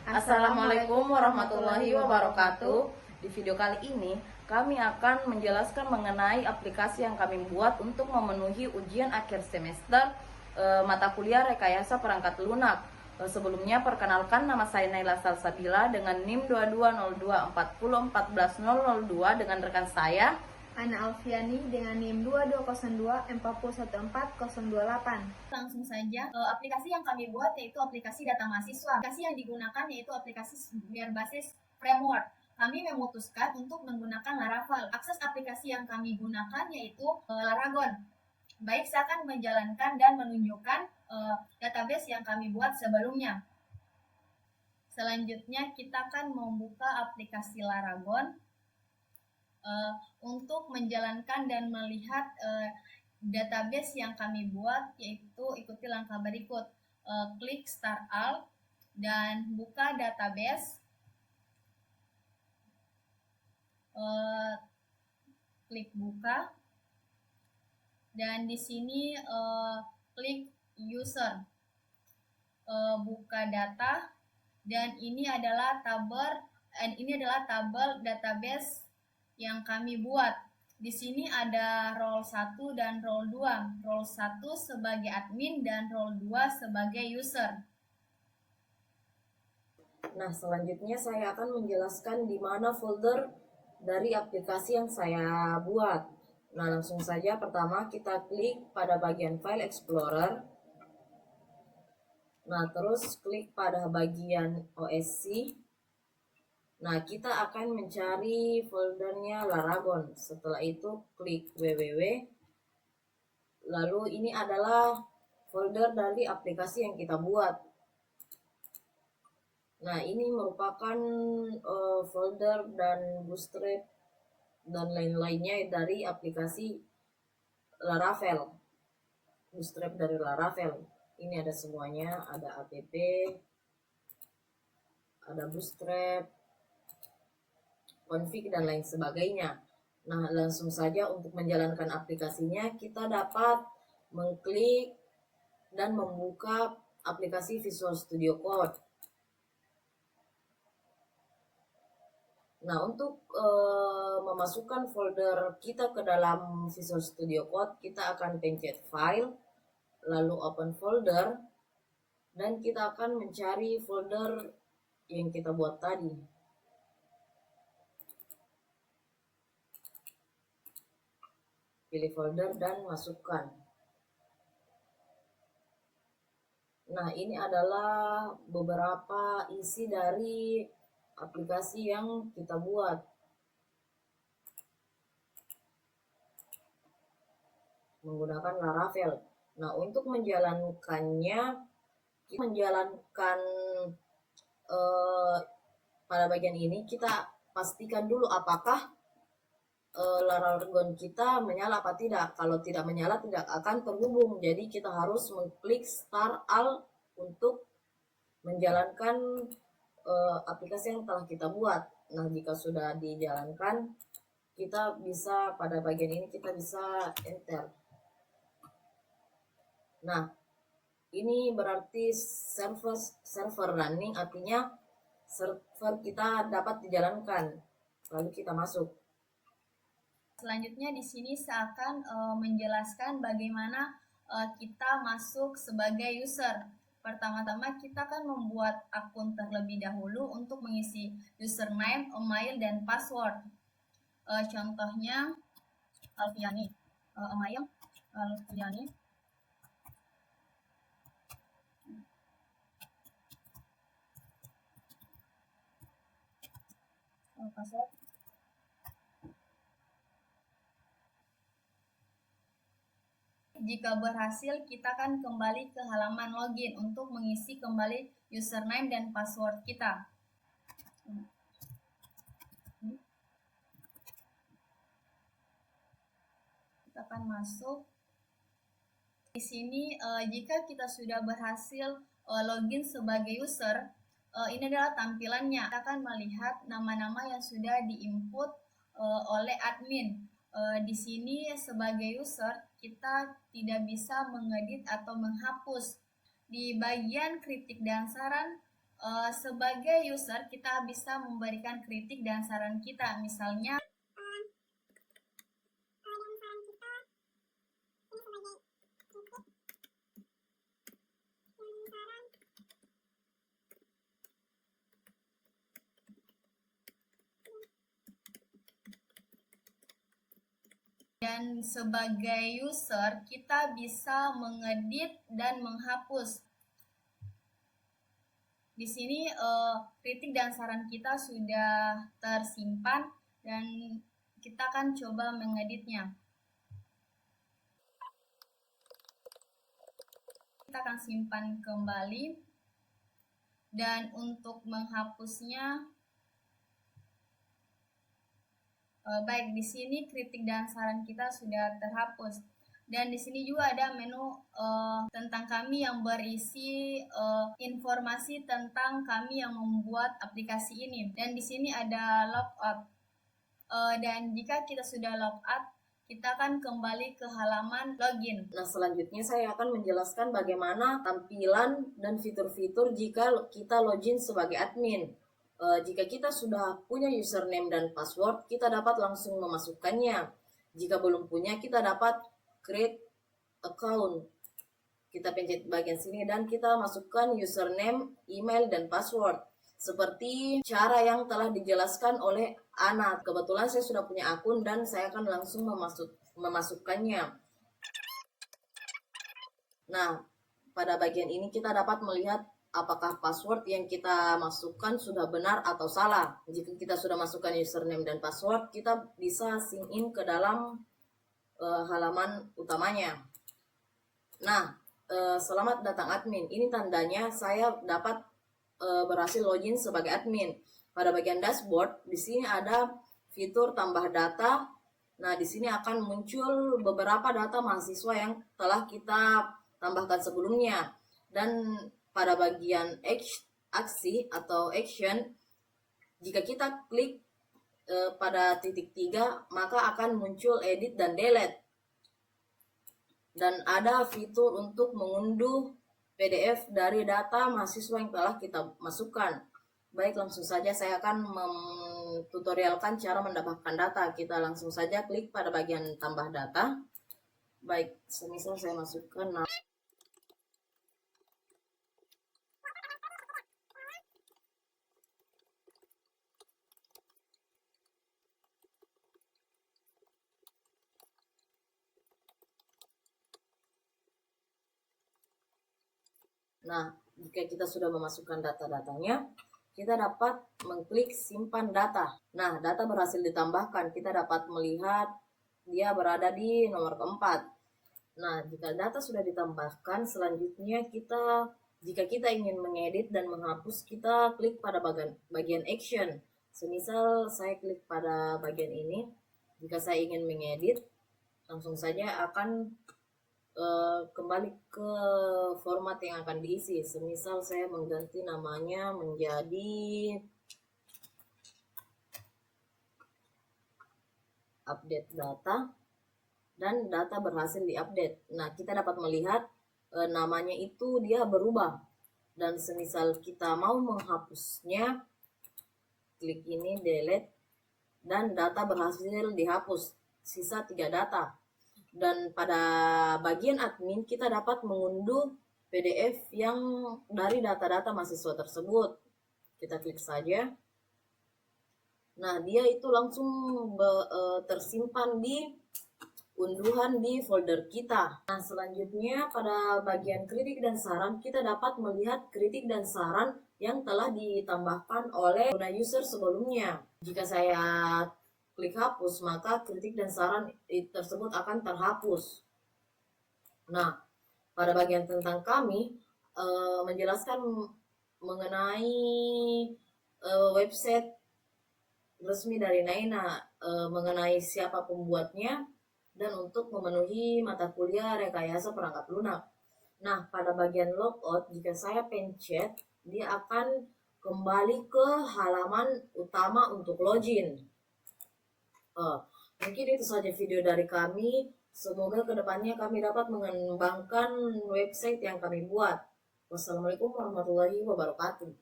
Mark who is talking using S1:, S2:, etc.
S1: Assalamualaikum warahmatullahi wabarakatuh. Di video kali ini kami akan menjelaskan mengenai aplikasi yang kami buat untuk memenuhi ujian akhir semester mata kuliah rekayasa perangkat lunak. Sebelumnya perkenalkan, nama saya Naila Salsabila dengan NIM 220240140002 dengan rekan saya
S2: Ana Alfiani dengan NIM 2202414028.
S3: Langsung saja, aplikasi yang kami buat yaitu aplikasi data mahasiswa. Aplikasi yang digunakan yaitu aplikasi berbasis framework. Kami memutuskan untuk menggunakan Laravel. Akses aplikasi yang kami gunakan yaitu Laragon. Baik, saya akan menjalankan dan menunjukkan database yang kami buat sebelumnya. Selanjutnya kita akan membuka aplikasi Laragon untuk menjalankan dan melihat database yang kami buat, yaitu ikuti langkah berikut. Klik Start All dan buka database. Klik buka dan di sini klik user, buka data, dan ini adalah tabel database yang kami buat. Di sini ada role 1 dan role 2. Role 1 sebagai admin dan role 2 sebagai user.
S4: Nah, selanjutnya saya akan menjelaskan di mana folder dari aplikasi yang saya buat. Nah, langsung saja pertama kita klik pada bagian File Explorer. Nah, terus klik pada bagian OSC. Nah, kita akan mencari foldernya Laragon. Setelah itu klik www. Lalu ini adalah folder dari aplikasi yang kita buat. Nah, ini merupakan folder dan bootstrap dan lain-lainnya dari aplikasi Laravel. Bootstrap dari Laravel. Ini ada semuanya, ada app, ada bootstrap, config, dan lain sebagainya. Nah, langsung saja untuk menjalankan aplikasinya, kita dapat mengklik dan membuka aplikasi Visual Studio Code. Nah, untuk memasukkan folder kita ke dalam Visual Studio Code, kita akan pencet File, lalu Open Folder, dan kita akan mencari folder yang kita buat tadi. Pilih folder dan masukkan. Nah, ini adalah beberapa isi dari aplikasi yang kita buat. Menggunakan Laravel. Nah, untuk menjalankannya, kita menjalankan pada bagian ini, kita pastikan dulu apakah Laragon kita menyala apa tidak. Kalau tidak menyala, tidak akan terhubung. Jadi kita harus mengklik Start All untuk menjalankan aplikasi yang telah kita buat. Nah, jika sudah dijalankan, kita bisa pada bagian ini kita bisa enter. Nah, ini berarti server running, artinya server kita dapat dijalankan. Lalu kita masuk.
S3: Selanjutnya di sini saya akan menjelaskan bagaimana kita masuk sebagai user. Pertama-tama kita akan membuat akun terlebih dahulu untuk mengisi username, email, dan password. Contohnya Alfiani, email Alfiani, password. Jika berhasil, kita akan kembali ke halaman login untuk mengisi kembali username dan password kita. Kita akan masuk. Di sini, jika kita sudah berhasil login sebagai user, ini adalah tampilannya. Kita akan melihat nama-nama yang sudah diinput oleh admin. Di sini sebagai user kita tidak bisa mengedit atau menghapus. Di bagian kritik dan saran Sebagai user, kita bisa memberikan kritik dan saran kita. Misalnya, dan sebagai user, kita bisa mengedit dan menghapus. Di sini kritik dan saran kita sudah tersimpan dan kita akan coba mengeditnya. Kita akan simpan kembali dan untuk menghapusnya, baik, di sini kritik dan saran kita sudah terhapus. Dan di sini juga ada menu tentang kami yang berisi informasi tentang kami yang membuat aplikasi ini. Dan di sini ada logout. Dan jika kita sudah logout, kita akan kembali ke halaman login.
S4: Nah, selanjutnya saya akan menjelaskan bagaimana tampilan dan fitur-fitur jika kita login sebagai admin. Jika kita sudah punya username dan password, kita dapat langsung memasukkannya. Jika belum punya, kita dapat create account. Kita pencet bagian sini dan kita masukkan username, email, dan password. Seperti cara yang telah dijelaskan oleh Ana. Kebetulan saya sudah punya akun dan saya akan langsung memasukkannya. Nah, pada bagian ini kita dapat melihat apakah password yang kita masukkan sudah benar atau salah. Jika kita sudah masukkan username dan password, kita bisa sign in ke dalam halaman utamanya. Nah, selamat datang admin. Ini tandanya saya dapat berhasil login sebagai admin. Pada bagian dashboard, di sini ada fitur tambah data. Nah, di sini akan muncul beberapa data mahasiswa yang telah kita tambahkan sebelumnya. Dan pada bagian aksi atau action, jika kita klik pada titik 3, maka akan muncul edit dan delete. Dan ada fitur untuk mengunduh PDF dari data mahasiswa yang telah kita masukkan. Baik, langsung saja saya akan tutorialkan cara mendapatkan data. Kita langsung saja klik pada bagian tambah data. Baik, semisal saya masukkan nama. Nah, jika kita sudah memasukkan data-datanya, kita dapat mengklik simpan data. Nah, data berhasil ditambahkan. Kita dapat melihat dia berada di nomor keempat. Nah, jika data sudah ditambahkan, selanjutnya jika kita ingin mengedit dan menghapus, kita klik pada bagian action. Semisal saya klik pada bagian ini, jika saya ingin mengedit, langsung saja akan kembali ke format yang akan diisi. Semisal saya mengganti namanya menjadi update data dan data berhasil diupdate. Nah, kita dapat melihat namanya itu dia berubah. Dan semisal kita mau menghapusnya, klik ini delete dan data berhasil dihapus. Sisa 3 data. Dan pada bagian admin kita dapat mengunduh PDF yang dari data-data mahasiswa tersebut. Kita klik saja. Nah, dia itu langsung tersimpan di unduhan di folder kita. Nah, selanjutnya pada bagian kritik dan saran, kita dapat melihat kritik dan saran yang telah ditambahkan oleh pengguna user sebelumnya. Jika saya klik hapus, maka kritik dan saran tersebut akan terhapus. Nah, pada bagian tentang kami, menjelaskan mengenai website resmi dari Naina, mengenai siapa pembuatnya, dan untuk memenuhi mata kuliah rekayasa perangkat lunak. Nah, pada bagian logout, jika saya pencet, dia akan kembali ke halaman utama untuk login. Mungkin itu saja video dari kami. Semoga kedepannya kami dapat mengembangkan website yang kami buat. Wassalamualaikum warahmatullahi wabarakatuh.